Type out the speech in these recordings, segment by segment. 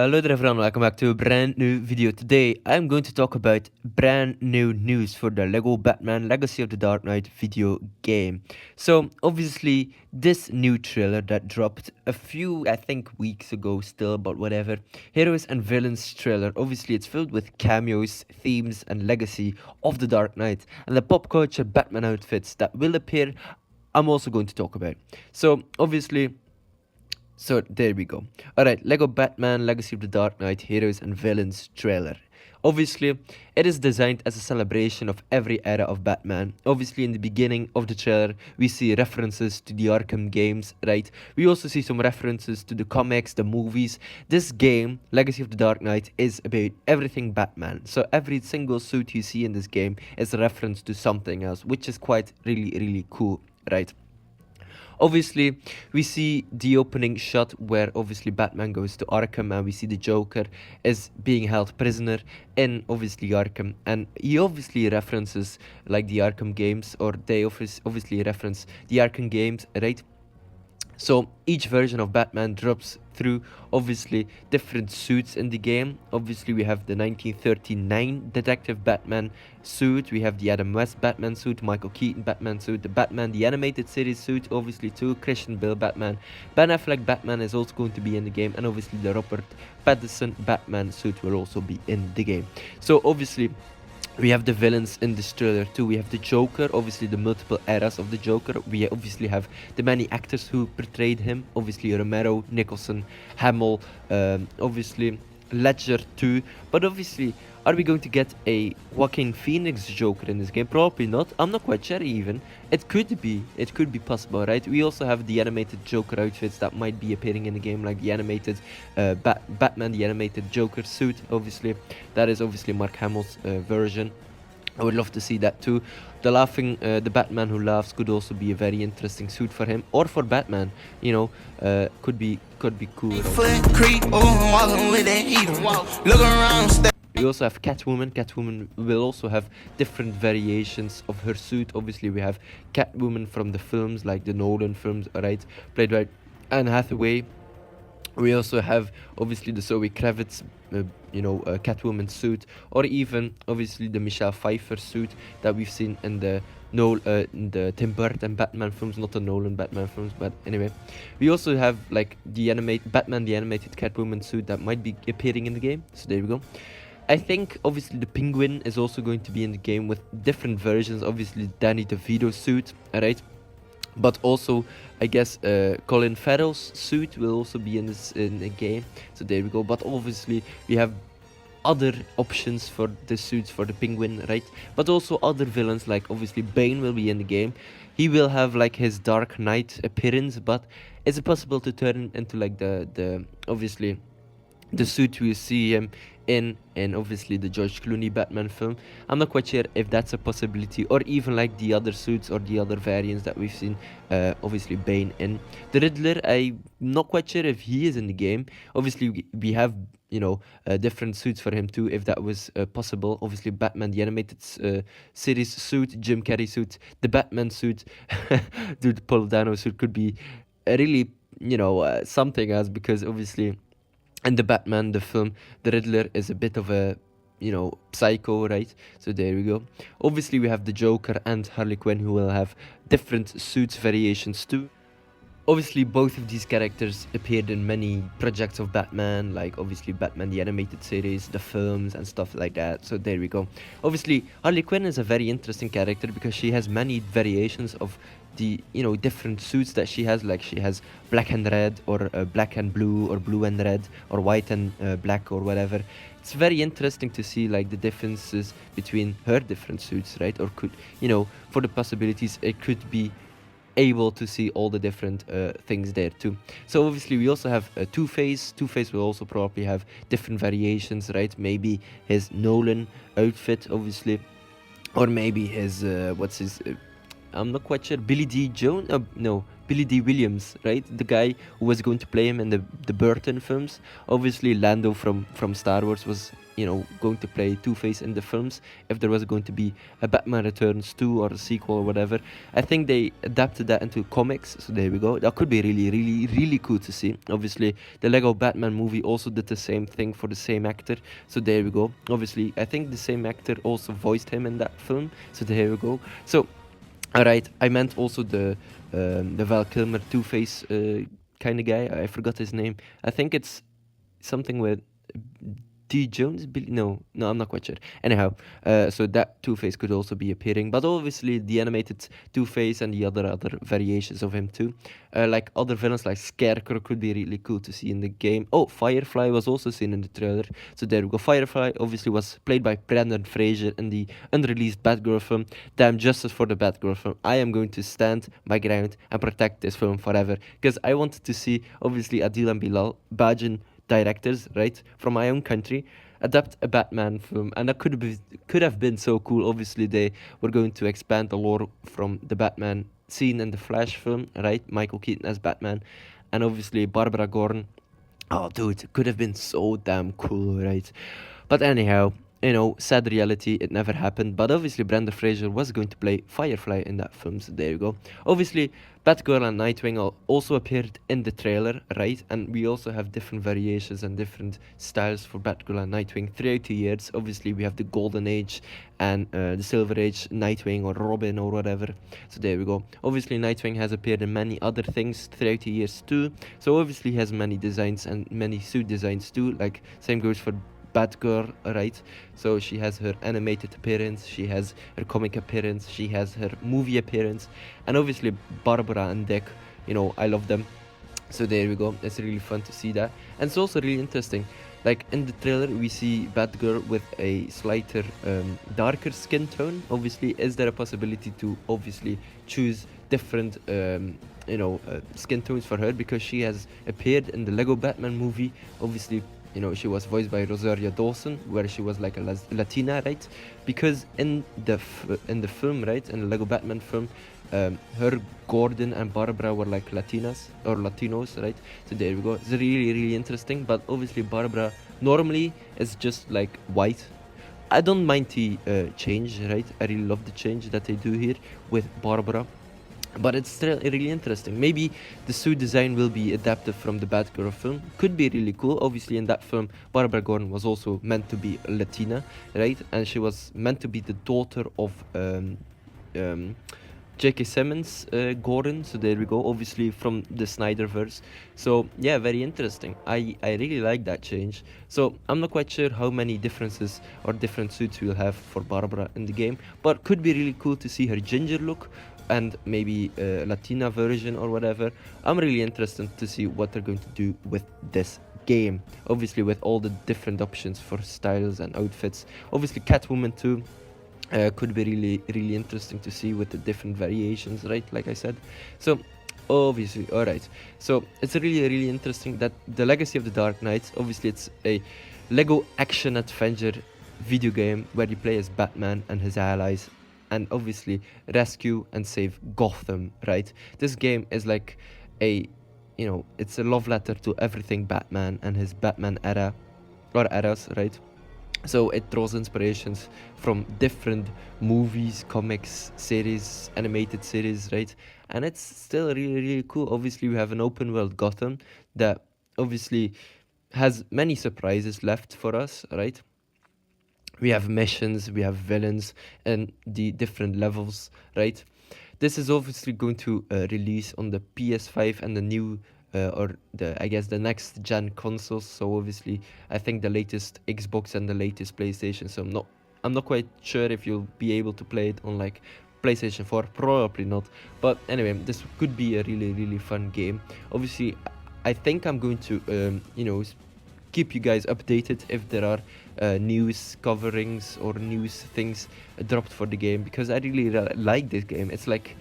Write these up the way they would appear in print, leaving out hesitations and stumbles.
Hello there everyone, welcome back to a brand new video. Today I'm going to talk about brand new news for the Lego Batman Legacy of the Dark Knight video game. So obviously this new trailer that dropped a few I think weeks ago still, but whatever. Heroes and Villains trailer, obviously it's filled with cameos, themes and legacy of the Dark Knight and the pop culture Batman outfits that will appear. I'm also going to talk about. So there we go. Alright, Lego Batman Legacy of the Dark Knight Heroes and Villains trailer. Obviously, it is designed as a celebration of every era of Batman. Obviously, in the beginning of the trailer, we see references to the Arkham games, right? We also see some references to the comics, the movies. This game, Legacy of the Dark Knight, is about everything Batman. So every single suit you see in this game is a reference to something else, which is quite really cool, right? Obviously, we see the opening shot where obviously Batman goes to Arkham and we see the Joker is being held prisoner in obviously Arkham, and he obviously references like the Arkham games, or they obviously reference the Arkham games, right? So each version of Batman drops through obviously different suits in the game. Obviously we have the 1939 Detective Batman suit, we have the Adam West Batman suit, Michael Keaton Batman suit, the Batman the Animated Series suit, obviously too, Christian Bale Batman, Ben Affleck Batman is also going to be in the game, and obviously the Robert Pattinson Batman suit will also be in the game. So obviously we have the villains in this trailer too. We have the Joker, obviously the multiple eras of the Joker. We obviously have the many actors who portrayed him. Obviously Romero, Nicholson, Hamill, obviously Ledger too. But obviously, are we going to get a Joaquin Phoenix Joker in this game? Probably not. I'm not quite sure even. It could be possible, right? We also have the animated Joker outfits that might be appearing in the game, like the animated Batman, the animated Joker suit. Obviously, that is obviously Mark Hamill's version. I would love to see that too. The Batman who laughs could also be a very interesting suit for him, or for Batman. You know, could be cool. We also have Catwoman. Catwoman will also have different variations of her suit. Obviously, we have Catwoman from the films, like the Nolan films, right, played by Anne Hathaway. We also have obviously the Zoe Kravitz, Catwoman suit, or even obviously the Michelle Pfeiffer suit that we've seen in the Tim Burton Batman films, not the Nolan Batman films, but anyway. We also have like the Batman the animated Catwoman suit that might be appearing in the game. So there we go. I think obviously the Penguin is also going to be in the game with different versions. Obviously Danny DeVito suit, alright. But also, I guess Colin Farrell's suit will also be in the game. So there we go. But obviously we have other options for the suits for the Penguin, right? But also other villains, like obviously Bane will be in the game. He will have like his Dark Knight appearance, but is it possible to turn into like the obviously the suit we see him in obviously the George Clooney Batman film? I'm not quite sure if that's a possibility, or even like the other suits or the other variants that we've seen obviously Bane in. The Riddler, I'm not quite sure if he is in the game. Obviously we have different suits for him too, if that was possible. Obviously Batman the animated series suit, Jim Carrey suit, the Batman suit, dude, Paul Dano suit could be really something else, because obviously and the Batman, the film, the Riddler is a bit of a, psycho, right? So there we go. Obviously, we have the Joker and Harley Quinn, who will have different suits variations too. Obviously, both of these characters appeared in many projects of Batman, like obviously Batman the animated series, the films and stuff like that. So there we go. Obviously, Harley Quinn is a very interesting character because she has many variations of the different suits that she has. Like she has black and red, or black and blue, or blue and red, or white and black, or whatever. It's very interesting to see like the differences between her different suits, right? Or could for the possibilities, it could be able to see all the different things there too. So obviously we also have Two-Face. Two-Face will also probably have different variations, right? Maybe his Nolan outfit, obviously, or maybe his I'm not quite sure, Billy D. Jones. No, Billy D. Williams, right? The guy who was going to play him in the Burton films. Obviously, Lando from Star Wars was, going to play Two-Face in the films if there was going to be a Batman Returns 2 or a sequel or whatever. I think they adapted that into comics, so there we go. That could be really, really, really cool to see. Obviously, the Lego Batman movie also did the same thing for the same actor, so there we go. Obviously, I think the same actor also voiced him in that film, so there we go. So, alright, I meant also the Val Kilmer Two-Face kind of guy. I forgot his name. I think it's something with D. Jones? No, I'm not quite sure. Anyhow, so that Two-Face could also be appearing, but obviously the animated Two-Face and the other variations of him too. Like other villains like Scarecrow could be really cool to see in the game. Oh, Firefly was also seen in the trailer, so there we go. Firefly obviously was played by Brendan Fraser in the unreleased Batgirl film. Damn justice for the Batgirl film. I am going to stand my ground and protect this film forever, because I wanted to see obviously Adil and Bilal, Bajan directors, right, from my own country, adapt a Batman film, and that could have been so cool. Obviously, they were going to expand the lore from the Batman scene in the Flash film, right? Michael Keaton as Batman, and obviously Barbara Gordon. Oh, dude, it could have been so damn cool, right? But anyhow, sad reality, it never happened. But obviously, Brendan Fraser was going to play Firefly in that film, so there you go. Obviously, Batgirl and Nightwing also appeared in the trailer, right? And we also have different variations and different styles for Batgirl and Nightwing throughout the years. Obviously, we have the Golden Age and the Silver Age Nightwing or Robin or whatever. So there we go. Obviously, Nightwing has appeared in many other things throughout the years too. So obviously, he has many designs and many suit designs too. Like, same goes for Batgirl, right? So she has her animated appearance, she has her comic appearance, she has her movie appearance, and obviously Barbara and Dick, I love them. So there we go. It's really fun to see that, and it's also really interesting. Like in the trailer, we see Batgirl with a slighter, darker skin tone. Obviously, is there a possibility to obviously choose different, skin tones for her, because she has appeared in the Lego Batman movie. Obviously, she was voiced by Rosario Dawson, where she was like a Latina, right? Because in the film, right, in the Lego Batman film, her, Gordon, and Barbara were like Latinas or Latinos, right? So there we go. It's really, really interesting. But obviously, Barbara normally is just like white. I don't mind the change, right? I really love the change that they do here with Barbara. But it's still really interesting. Maybe the suit design will be adapted from the Batgirl film. Could be really cool. Obviously, in that film, Barbara Gordon was also meant to be Latina, right? And she was meant to be the daughter of J.K. Simmons Gordon. So there we go. Obviously, from the Snyderverse. So yeah, very interesting. I really like that change. So I'm not quite sure how many differences or different suits we'll have for Barbara in the game, but could be really cool to see her ginger look and maybe a Latina version or whatever. I'm really interested to see what they're going to do with this game. Obviously, with all the different options for styles and outfits. Obviously, Catwoman too could be really, really interesting to see with the different variations, right? Like I said. So, obviously, alright. So, it's really, really interesting that the Legacy of the Dark Knight, obviously, it's a Lego action adventure video game where you play as Batman and his allies, and obviously rescue and save Gotham, right? This game is like it's a love letter to everything Batman and his Batman era or eras, right? So it draws inspirations from different movies, comics, series, animated series, right? And it's still really, really cool. Obviously, we have an open world Gotham that obviously has many surprises left for us, right? We have missions, we have villains, and the different levels, right? This is obviously going to release on the PS5 and the new, the next gen consoles. So obviously, I think the latest Xbox and the latest PlayStation. So I'm not quite sure if you'll be able to play it on like PlayStation 4, probably not. But anyway, this could be a really, really fun game. Obviously, I think I'm going to, keep you guys updated if there are news coverings or news things dropped for the game, because I really like this game. It's like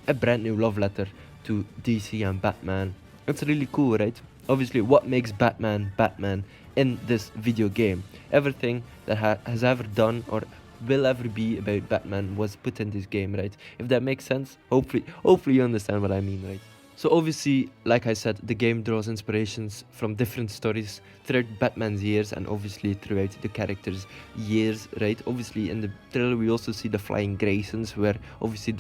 a brand new love letter to DC and Batman. It's really cool, right? Obviously, what makes Batman Batman in this video game? Everything that has ever done or will ever be about Batman was put in this game, right? If that makes sense, hopefully you understand what I mean, right? So obviously, like I said, the game draws inspirations from different stories throughout Batman's years and obviously throughout the characters' years, right? Obviously, in the trailer, we also see the flying Graysons, where obviously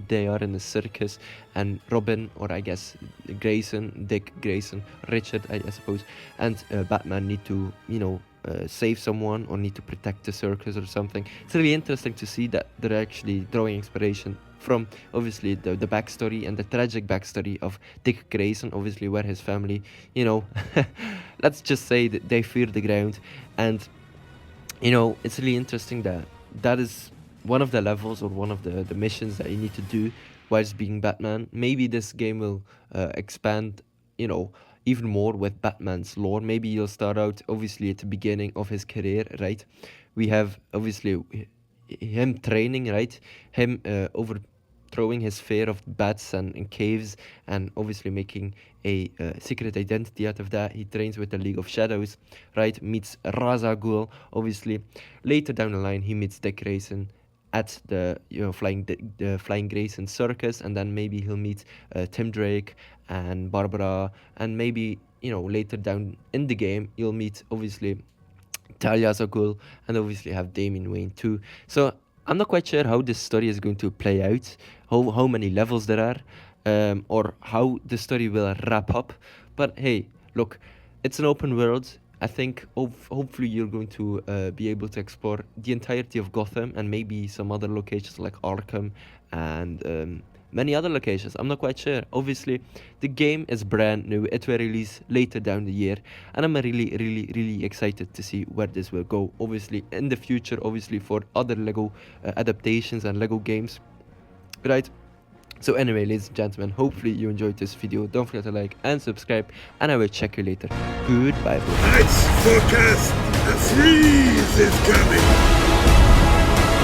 they are in a circus, and Robin, or I guess Grayson, Dick Grayson, Richard, I suppose, and Batman need to, save someone or need to protect the circus or something. It's really interesting to see that they're actually drawing inspiration from obviously the backstory and the tragic backstory of Dick Grayson, obviously where his family, let's just say that they fear the ground. And it's really interesting that that is one of the levels or one of the missions that you need to do whilst being Batman. Maybe this game will expand, even more with Batman's lore. Maybe you'll start out obviously at the beginning of his career, right? We have obviously him training, right? Him overthrowing his fear of bats and caves, and obviously making a secret identity out of that. He trains with the League of Shadows, right? Meets Ra's al Ghul, obviously. Later down the line, he meets Dick Grayson at the the Flying Grayson circus, and then maybe he'll meet Tim Drake and Barbara, and maybe later down in the game you'll meet obviously Talia al Ghul, and obviously have Damian Wayne too. So I'm not quite sure how this story is going to play out, how many levels there are, or how the story will wrap up. But hey, look, it's an open world. I think hopefully you're going to be able to explore the entirety of Gotham and maybe some other locations like Arkham and many other locations. I'm not quite sure. Obviously, the game is brand new. It will release later down the year, and I'm really, really, really excited to see where this will go. Obviously, in the future, obviously for other Lego adaptations and Lego games, right? So anyway, ladies and gentlemen, hopefully you enjoyed this video. Don't forget to like and subscribe, and I will check you later. Goodbye. Tonight's forecast, a freeze is coming.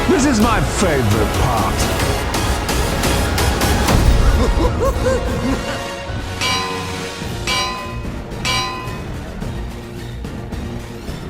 This is my favorite part.